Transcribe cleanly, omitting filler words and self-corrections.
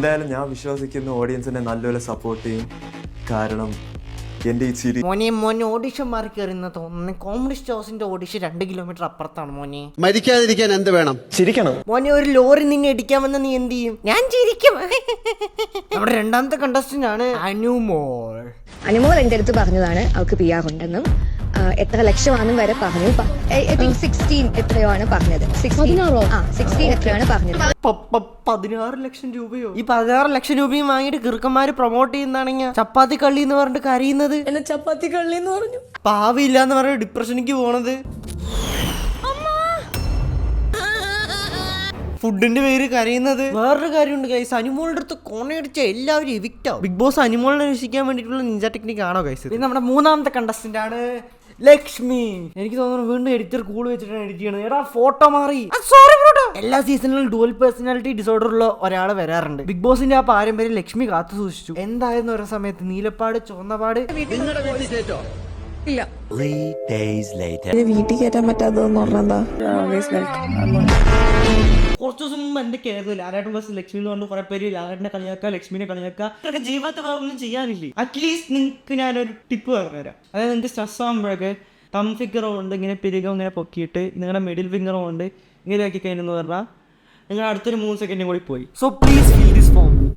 എന്തായാലും ഞാൻ വിശ്വസിക്കുന്ന ഓഡിയൻസിനെ നല്ലപോലെ സപ്പോർട്ട് ചെയ്യും. കാരണം എൻ്റെ ഈ ചിരി മോനെ ഓഡിഷൻ മാറി കയറിയെന്ന് തോന്നുന്നു. കോമഡി സ്റ്റാർസിന്റെ ഓഡിഷൻ 2 കിലോമീറ്റർ അപ്പുറത്താണ് മോനെ. മരിക്കാതിരിക്കാൻ എന്ത് വേണം? ചിരിക്കണം. മോനെ ഒരു ലോറി നിന്നെ ഇടിക്കാൻ വന്ന നീ എന്ത് ചെയ്യും? ഞാൻ ചിരിക്കും. നമ്മുടെ രണ്ടാമത്തെ കണ്ടസ്റ്റന്റ് ആണ് അനുമോൾ. അനുമോൾ എൻ്റെ അടുത്ത് പറഞ്ഞതാണ് അവൾക്ക് PR ഉണ്ടെന്നും എത്ര ലക്ഷമാണെന്നും വരെ പറഞ്ഞു. I think 16 എത്രയോ ആണ് പറഞ്ഞത്. 16 എത്രയാണ് പറഞ്ഞത്. 16 ലക്ഷം രൂപയോ? ഈ 16 ലക്ഷം രൂപയും വാങ്ങിയിട്ട് കിറുക്കന്മാര് പ്രൊമോട്ട് ചെയ്യുന്നതാണെങ്കിൽ ചപ്പാത്തി കള്ളി എന്ന് പറഞ്ഞിട്ട് കരയുന്നത്. എന്നെ ചപ്പാത്തി കള്ളി എന്ന് പറഞ്ഞു. പാവില്ല എന്ന് പറഞ്ഞ ഡിപ്രഷനിക്ക് പോണത്. ഫുഡിന്റെ പേര് കരയുന്നത്. വേറൊരു കാര്യമുണ്ട് ഗൈസ്, അനുമോളുടെ അടുത്ത് കോണയടിച്ച എല്ലാവരും എവിക്റ്റ് ആവും. ബിഗ് ബോസ് അനുമോളിനെ രക്ഷിക്കാൻ വേണ്ടിയിട്ടുള്ള നിഞ്ച ടെക്നിക് ആണോ ഗൈസ്? പിന്നെ നമ്മുടെ മൂന്നാമത്തെ കണ്ടസ്റ്റന്റ് ആണ് ലക്ഷ്മി. എനിക്ക് തോന്നുന്നു വീണ്ടും എഡിറ്റർ കൂൾ വെച്ചിട്ടാണ് എഡിറ്റ് ചെയ്യണത്. എടാ ഫോട്ടോ മാറി. Sorry bro. എല്ലാ സീസണിലും ഡുവൽ പേഴ്സണാലിറ്റി ഡിസോർഡർ ഉള്ള ഒരാൾ വരാറുണ്ട്. ബിഗ് ബോസിന്റെ ആ പാരമ്പര്യം ലക്ഷ്മി കാത്തു സൂക്ഷിച്ചു. എന്തായിരുന്നു ഒരു സമയത്ത് നീലപ്പാട് ചുവന്നപാട് ഇല്ല. വീട്ടിൽ കയറ്റാൻ പറ്റാത്തതെന്ന് പറഞ്ഞാ കുറച്ചു ദിവസം മുമ്പ് എന്റെ കേരളത്തിൽ ലാലേട്ടൻ ബസ് ലക്ഷ്മി എന്ന് പറഞ്ഞു കുറെ പേര് ലാലേട്ടനെ കളിയാക്കുക, ലക്ഷ്മിനെ കളിയാക്കുക. ഇതൊക്കെ ജീവിതത്തിൽ വേറൊന്നും ചെയ്യാനില്ലേ? അറ്റ്ലീസ്റ്റ് നിങ്ങൾക്ക് ഞാനൊരു ടിപ്പ് പറഞ്ഞുതരാം. അതായത് നിങ്ങൾക്ക് സ്ട്രെസ് ആകുമ്പോഴൊക്കെ തം ഫിംഗർ കൊണ്ട് ഇങ്ങനെ പിരികം ഇങ്ങനെ പൊക്കിയിട്ട് നിങ്ങളുടെ മിഡിൽ ഫിംഗർ കൊണ്ട് ഇങ്ങനെ ആക്കി കഴിഞ്ഞെന്ന് പറഞ്ഞാൽ നിങ്ങൾ അടുത്തൊരു 3 സെക്കൻഡും കൂടി പോയി. So please